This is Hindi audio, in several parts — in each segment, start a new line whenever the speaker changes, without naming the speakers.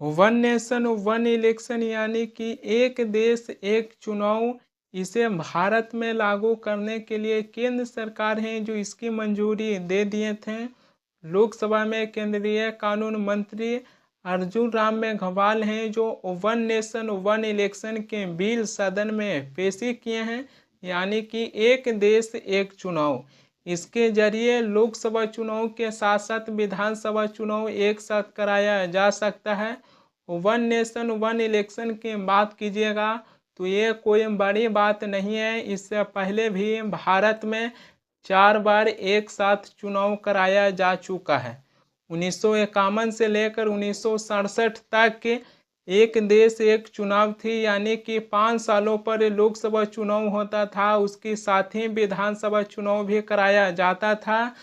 वन नेशन वन इलेक्शन यानी कि एक देश एक चुनाव, इसे भारत में लागू करने के लिए केंद्र सरकार है जो इसकी मंजूरी दे दिए थे। लोकसभा में केंद्रीय कानून मंत्री अर्जुन राम मेघवाल हैं जो वन नेशन वन इलेक्शन के बिल सदन में पेशी किए हैं, यानी कि एक देश एक चुनाव। इसके जरिए लोकसभा चुनाव के साथ साथ विधानसभा चुनाव एक साथ कराया जा सकता है। वन नेशन वन इलेक्शन की बात कीजिएगा तो ये कोई बड़ी बात नहीं है। इससे पहले भी भारत में 4 बार एक साथ चुनाव कराया जा चुका है। 1951 से लेकर 1967 तक एक देश एक चुनाव थी, यानी कि 5 सालों पर लोकसभा चुनाव होता था, उसके साथ ही विधानसभा चुनाव भी कराया जाता था।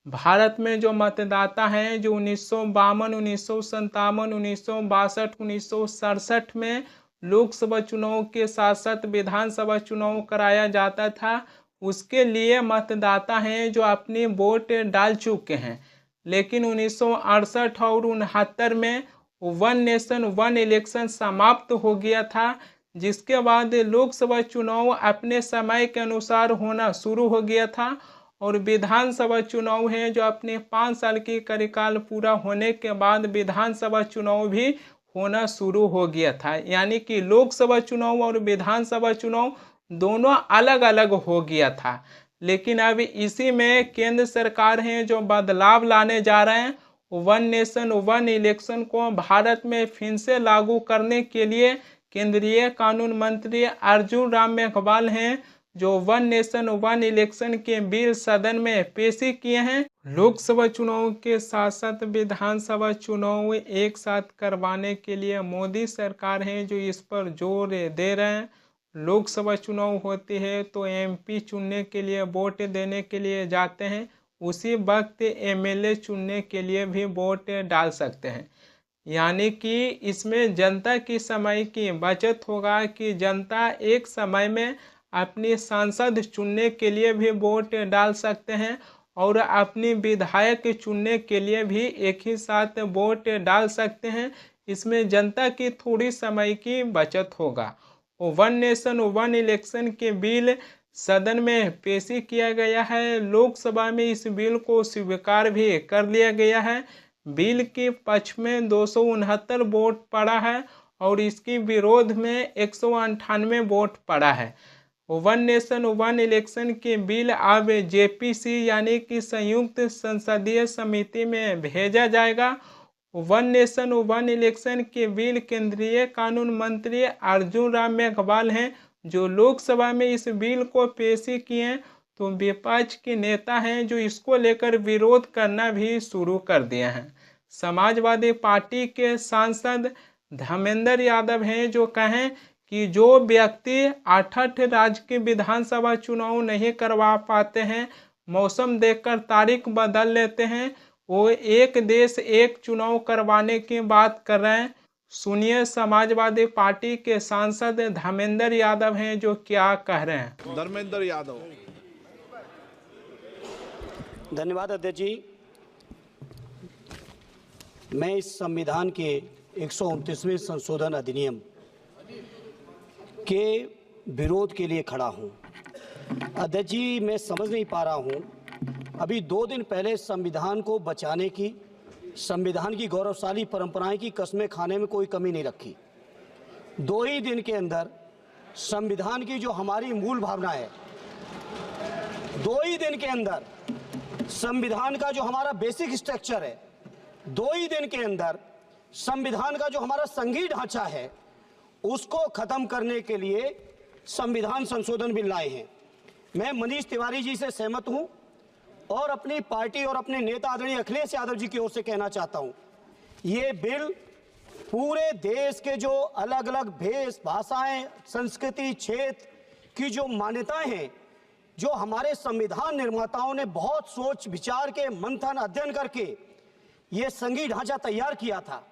भारत में जो मतदाता हैं जो 1952, 1957, 1962, 1967 में लोकसभा चुनाव के साथ साथ विधानसभा चुनाव कराया जाता था, उसके लिए मतदाता हैं जो अपनी वोट डाल चुके हैं। लेकिन 1968 और 69 में वन नेशन वन इलेक्शन समाप्त हो गया था, जिसके बाद लोकसभा चुनाव अपने समय के अनुसार होना शुरू हो गया था और विधानसभा चुनाव है जो अपने 5 साल की कार्यकाल पूरा होने के बाद विधानसभा चुनाव भी होना शुरू हो गया था। यानी कि लोकसभा चुनाव और विधानसभा चुनाव दोनों अलग अलग हो गया था। लेकिन अब इसी में केंद्र सरकार है जो बदलाव लाने जा रहे हैं। वन नेशन वन इलेक्शन को भारत में फिर से लागू करने के लिए केंद्रीय कानून मंत्री अर्जुन राम मेघवाल हैं जो वन नेशन वन इलेक्शन के बिल सदन में पेशी किए हैं। लोकसभा चुनाव के साथ साथ विधानसभा चुनाव एक साथ करवाने के लिए मोदी सरकार है जो इस पर जोर दे रहे हैं। लोकसभा चुनाव होती है तो एमपी चुनने के लिए वोट देने के लिए जाते हैं, उसी वक्त एमएलए चुनने के लिए भी वोट डाल सकते हैं। यानी कि इसमें जनता की समय की बचत होगा कि जनता एक समय में अपनी सांसद चुनने के लिए भी वोट डाल सकते हैं और अपनी विधायक चुनने के लिए भी एक ही साथ वोट डाल सकते हैं। इसमें जनता की थोड़ी समय की बचत होगा। वन नेशन वन इलेक्शन के बिल सदन में पेशी किया गया है। लोकसभा में इस बिल को स्वीकार भी कर लिया गया है। बिल के पक्ष में 269 वोट पड़ा है और इसकी विरोध में 198 वोट पड़ा है। वन नेशन वन इलेक्शन के बिल अब जेपीसी यानी कि संयुक्त संसदीय समिति में भेजा जाएगा। वन नेशन वन इलेक्शन के बिल केंद्रीय कानून मंत्री अर्जुन राम मेघवाल हैं जो लोकसभा में इस बिल को पेशी किए, तो विपक्ष के नेता हैं जो इसको लेकर विरोध करना भी शुरू कर दिए हैं। समाजवादी पार्टी के सांसद धर्मेंद्र यादव हैं जो कहें कि जो व्यक्ति 8 राज्य के विधानसभा चुनाव नहीं करवा पाते हैं, मौसम देखकर तारीख बदल लेते हैं, वो एक देश एक चुनाव करवाने की बात कर रहे हैं। सुनिए समाजवादी पार्टी के सांसद धर्मेंद्र यादव हैं जो क्या कह रहे हैं।
धर्मेंद्र यादव।
धन्यवाद अध्यक्ष जी। मैं इस संविधान के 129वें संशोधन अधिनियम के विरोध के लिए खड़ा हूं। अध्यक्ष जी, मैं समझ नहीं पा रहा हूं, अभी 2 दिन पहले संविधान को बचाने की, संविधान की गौरवशाली परंपराएं की कस्में खाने में कोई कमी नहीं रखी। 2 ही दिन के अंदर संविधान की जो हमारी मूल भावना है, 2 ही दिन के अंदर संविधान का जो हमारा बेसिक स्ट्रक्चर है, 2 ही दिन के अंदर संविधान का जो हमारा संघीय ढांचा है, उसको खत्म करने के लिए संविधान संशोधन बिल लाए हैं। मैं मनीष तिवारी जी से सहमत हूं और अपनी पार्टी और अपने नेता आदरणीय अखिलेश यादव जी की ओर से कहना चाहता हूं, ये बिल पूरे देश के जो अलग अलग भेष भाषाएं, संस्कृति, क्षेत्र की जो मान्यताएं हैं, जो हमारे संविधान निर्माताओं ने बहुत सोच विचार के मंथन अध्ययन करके ये संघीय ढांचा तैयार किया था,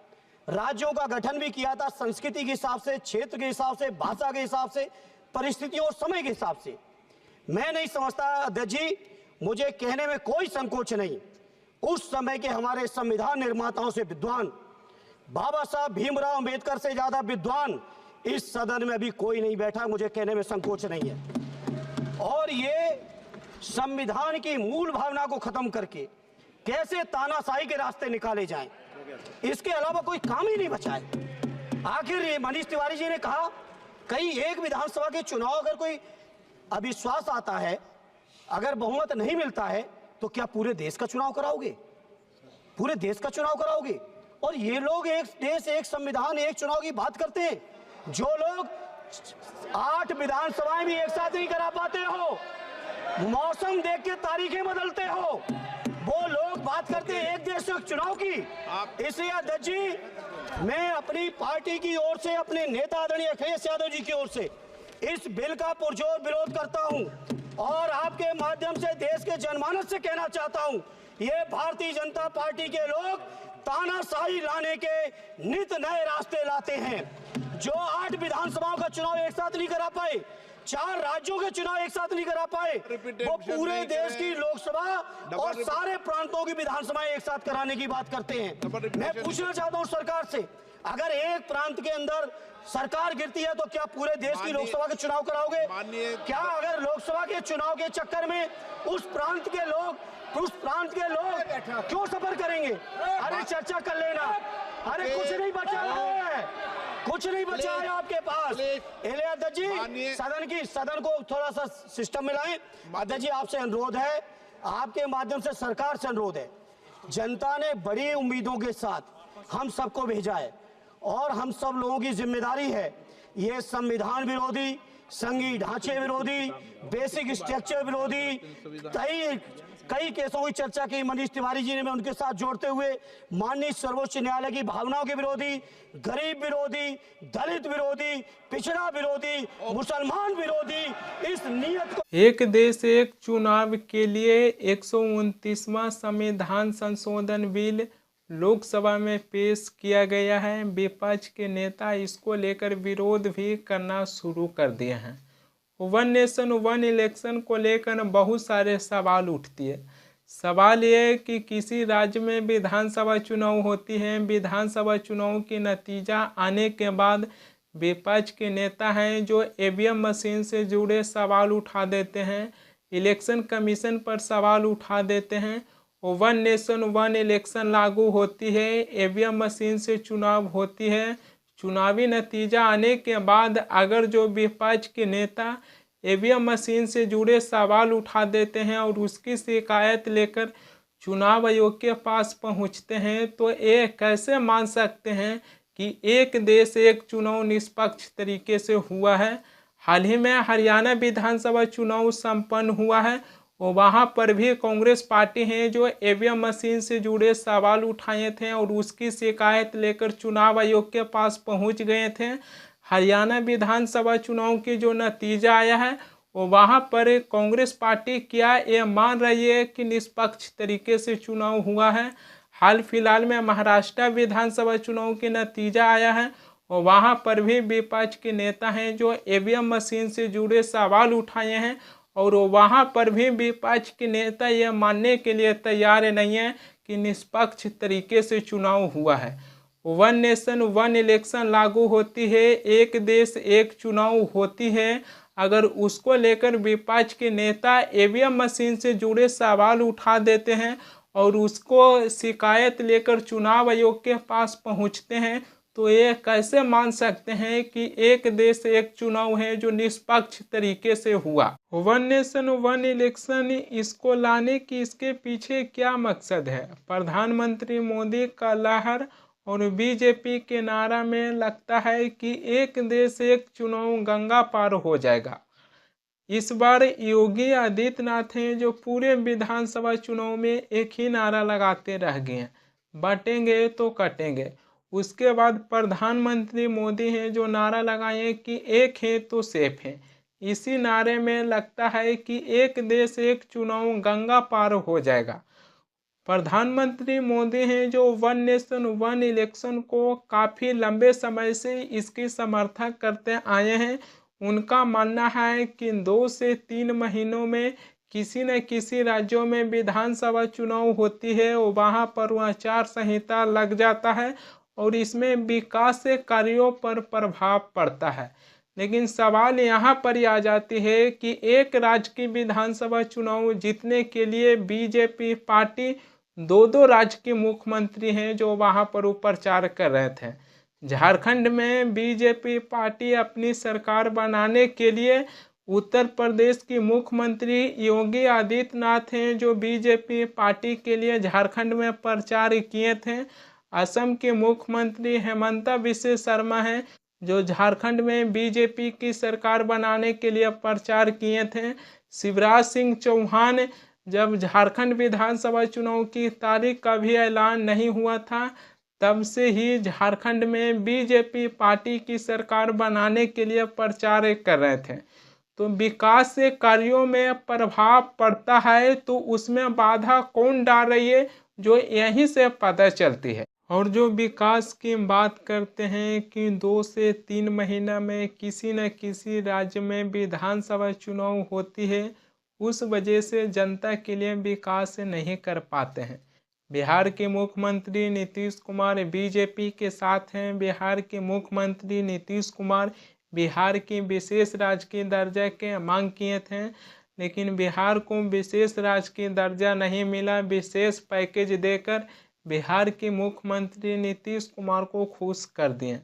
राज्यों का गठन भी किया था, संस्कृति के हिसाब से, क्षेत्र के हिसाब से, भाषा के हिसाब से, परिस्थितियों और समय के हिसाब से। मैं नहीं समझता अध्यक्ष जी, मुझे कहने में कोई संकोच नहीं, उस समय के हमारे संविधान निर्माताओं से विद्वान बाबा साहब भीमराव अंबेडकर से ज्यादा विद्वान इस सदन में अभी कोई नहीं बैठा, मुझे कहने में संकोच नहीं है। और ये संविधान की मूल भावना को खत्म करके कैसे तानाशाही के रास्ते निकाले जाएं, इसके अलावा कोई काम ही नहीं बचा है। आखिर ये मनीष तिवारी जी ने कहा, कहीं एक विधानसभा के चुनाव अगर कोई अविश्वास आता है, अगर बहुमत नहीं मिलता है, तो क्या पूरे देश का चुनाव कराओगे? पूरे देश का चुनाव कराओगे? और ये लोग एक देश एक संविधान एक चुनाव की बात करते हैं। जो लोग 8 विधानसभाएं भी एक साथ नहीं करा पाते हो, मौसम देख के तारीखें बदलते हो, वो लोग बात करते हैं एक देश एक चुनाव की। इसलिए अध्यक्ष जी, मैं अपनी पार्टी की ओर से, अपने नेता आदरणीय अखिलेश यादव जी की ओर से इस बिल का पुरजोर विरोध करता हूं और आपके माध्यम से देश के जनमानस से कहना चाहता हूं, ये भारतीय जनता पार्टी के लोग तानाशाही लाने के नित नए रास्ते लाते हैं। जो 8 विधानसभाओं का चुनाव एक साथ नहीं करा पाए, 4 राज्यों के चुनाव एक साथ नहीं करा पाए, वो पूरे देश की लोकसभा और सारे प्रांतों की विधानसभाएं एक साथ कराने की बात करते हैं। मैं पूछना चाहता हूं सरकार से, अगर एक प्रांत के अंदर सरकार गिरती है तो क्या पूरे देश की लोकसभा के चुनाव कराओगे? क्या अगर लोकसभा के चुनाव के चक्कर में उस प्रांत के लोग क्यों सफर करेंगे? अरे चर्चा कर लेना। अरे कुछ नहीं बचा है, कुछ नहीं बचा है आपके पास। अध्यक्ष जी, सदन को थोड़ा सा सिस्टम में लाएं। अध्यक्ष जी, आपसे अनुरोध है, आपके माध्यम से सरकार से अनुरोध है, जनता ने बड़ी उम्मीदों के साथ हम सबको भेजा है और हम सब लोगों की जिम्मेदारी है ये संविधान विरोधी, संघीय ढांचे विरोधी, बेसिक स्ट्रक्चर विरोधी कई केसों की चर्चा की मनीष तिवारी जी ने, मैं उनके साथ जोड़ते हुए माननीय सर्वोच्च न्यायालय की भावनाओं के विरोधी, गरीब विरोधी, दलित विरोधी, पिछड़ा विरोधी, मुसलमान विरोधी इस नियत को
एक देश एक चुनाव के लिए 129वां संविधान संशोधन बिल लोकसभा में पेश किया गया है। विपक्ष के नेता इसको लेकर विरोध भी करना शुरू कर दिए हैं। वन नेशन वन इलेक्शन को लेकर बहुत सारे सवाल उठती है। सवाल ये है कि किसी राज्य में विधानसभा चुनाव होती है, विधानसभा चुनाव के नतीजा आने के बाद विपक्ष के नेता हैं जो ईवीएम मशीन से जुड़े सवाल उठा देते हैं, इलेक्शन कमीशन पर सवाल उठा देते हैं। वन नेशन वन इलेक्शन लागू होती है, ईवीएम मशीन से चुनाव होती है, चुनावी नतीजा आने के बाद अगर जो विपक्ष के नेता ईवीएम मशीन से जुड़े सवाल उठा देते हैं और उसकी शिकायत लेकर चुनाव आयोग के पास पहुंचते हैं, तो ये कैसे मान सकते हैं कि एक देश एक चुनाव निष्पक्ष तरीके से हुआ है। हाल ही में हरियाणा विधानसभा चुनाव संपन्न हुआ है और वहाँ पर भी कांग्रेस पार्टी है जो ईवीएम मशीन से जुड़े सवाल उठाए थे और उसकी शिकायत लेकर चुनाव आयोग के पास पहुँच गए थे। हरियाणा विधानसभा चुनाव की जो नतीजा आया है वो वहाँ पर कांग्रेस पार्टी क्या ये मान रही है कि निष्पक्ष तरीके से चुनाव हुआ है। हाल फिलहाल में महाराष्ट्र विधानसभा चुनाव के नतीजा आया है और वहाँ पर भी विपक्ष के नेता हैं जो ईवीएम मशीन से जुड़े सवाल उठाए हैं और वहाँ पर भी विपक्ष के नेता ये मानने के लिए तैयार नहीं है कि निष्पक्ष तरीके से चुनाव हुआ है। वन नेशन वन इलेक्शन लागू होती है, एक देश एक चुनाव होती है, अगर उसको लेकर विपक्ष के नेता ईवीएम मशीन से जुड़े सवाल उठा देते हैं और उसको शिकायत लेकर चुनाव आयोग के पास पहुंचते हैं, तो ये कैसे मान सकते हैं कि एक देश एक चुनाव है जो निष्पक्ष तरीके से हुआ। वन नेशन वन इलेक्शन इसको लाने की इसके पीछे क्या मकसद है? प्रधानमंत्री मोदी का लहर और बीजेपी के नारा में लगता है कि एक देश एक चुनाव गंगा पार हो जाएगा। इस बार योगी आदित्यनाथ हैं जो पूरे विधानसभा चुनाव में एक ही नारा लगाते रह गए हैं, बांटेंगे तो कटेंगे। उसके बाद प्रधानमंत्री मोदी हैं जो नारा लगाए कि एक है तो सेफ है। इसी नारे में लगता है कि एक देश एक चुनाव गंगा पार हो जाएगा। प्रधानमंत्री मोदी हैं जो वन नेशन वन इलेक्शन को काफ़ी लंबे समय से इसकी समर्थन करते आए हैं। उनका मानना है कि 2 से 3 महीनों में किसी न किसी राज्यों में विधानसभा चुनाव होती है और वहाँ पर आचार संहिता लग जाता है और इसमें विकास से कार्यों पर प्रभाव पड़ता है। लेकिन सवाल यहाँ पर आ जाती है कि एक राज्य की विधानसभा चुनाव जीतने के लिए बीजेपी पार्टी दो दो राज्य के मुख्यमंत्री हैं जो वहाँ पर प्रचार कर रहे थे। झारखंड में बीजेपी पार्टी अपनी सरकार बनाने के लिए उत्तर प्रदेश की मुख्यमंत्री योगी आदित्यनाथ हैं जो बीजेपी पार्टी के लिए झारखंड में प्रचार किए थे। असम के मुख्यमंत्री हेमंता बिस्वा शर्मा हैं जो झारखंड में बीजेपी की सरकार बनाने के लिए प्रचार किए थे। शिवराज सिंह चौहान, जब झारखंड विधानसभा चुनाव की तारीख का भी ऐलान नहीं हुआ था तब से ही झारखंड में बीजेपी पार्टी की सरकार बनाने के लिए प्रचार कर रहे थे। तो विकास से कार्यों में प्रभाव पड़ता है तो उसमें बाधा कौन डाल रही है, जो यहीं से पता चलती है। और जो विकास की बात करते हैं कि 2 से 3 महीना में किसी न किसी राज्य में विधानसभा चुनाव होती है, उस वजह से जनता के लिए विकास नहीं कर पाते हैं। बिहार के मुख्यमंत्री नीतीश कुमार बीजेपी के साथ हैं। बिहार के मुख्यमंत्री नीतीश कुमार बिहार की विशेष राजकीय दर्जा के मांग किए थे, लेकिन बिहार को विशेष राजकीय दर्जा नहीं मिला। विशेष पैकेज देकर बिहार के मुख्यमंत्री नीतीश कुमार को खुश कर दिए।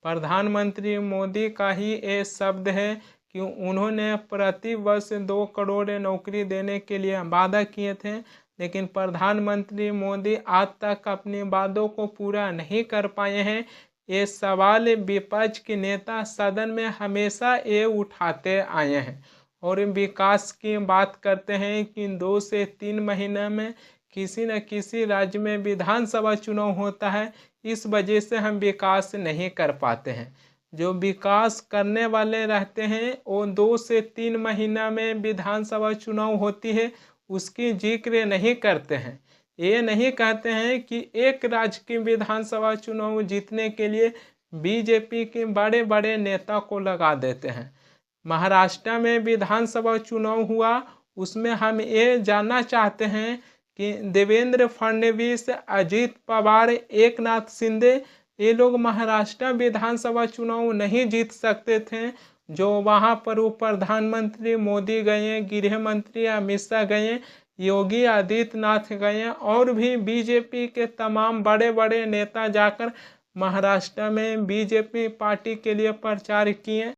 प्रधानमंत्री मोदी का ही ये शब्द है कि उन्होंने प्रति वर्ष 2 करोड़ नौकरी देने के लिए वादा किए थे, लेकिन प्रधानमंत्री मोदी आज तक अपने वादों को पूरा नहीं कर पाए हैं। ये सवाल विपक्ष के नेता सदन में हमेशा ये उठाते आए हैं। और विकास की बात करते हैं कि 2 से 3 महीने में किसी न किसी राज्य में विधानसभा चुनाव होता है, इस वजह से हम विकास नहीं कर पाते हैं। जो विकास करने वाले रहते हैं वो 2 से 3 महीना में विधानसभा चुनाव होती है उसकी जिक्र नहीं करते हैं। ये नहीं कहते हैं कि एक राज्य की विधानसभा चुनाव जीतने के लिए बीजेपी के बड़े बड़े नेता को लगा देते हैं। महाराष्ट्र में विधानसभा चुनाव हुआ, उसमें हम ये जानना चाहते हैं कि देवेंद्र फडणवीस, अजीत पवार, एकनाथ शिंदे, ये लोग महाराष्ट्र विधानसभा चुनाव नहीं जीत सकते थे। जो वहाँ पर वो प्रधानमंत्री मोदी गए, गृह मंत्री अमित शाह गए, योगी आदित्यनाथ गए और भी बीजेपी के तमाम बड़े बड़े नेता जाकर महाराष्ट्र में बीजेपी पार्टी के लिए प्रचार किए।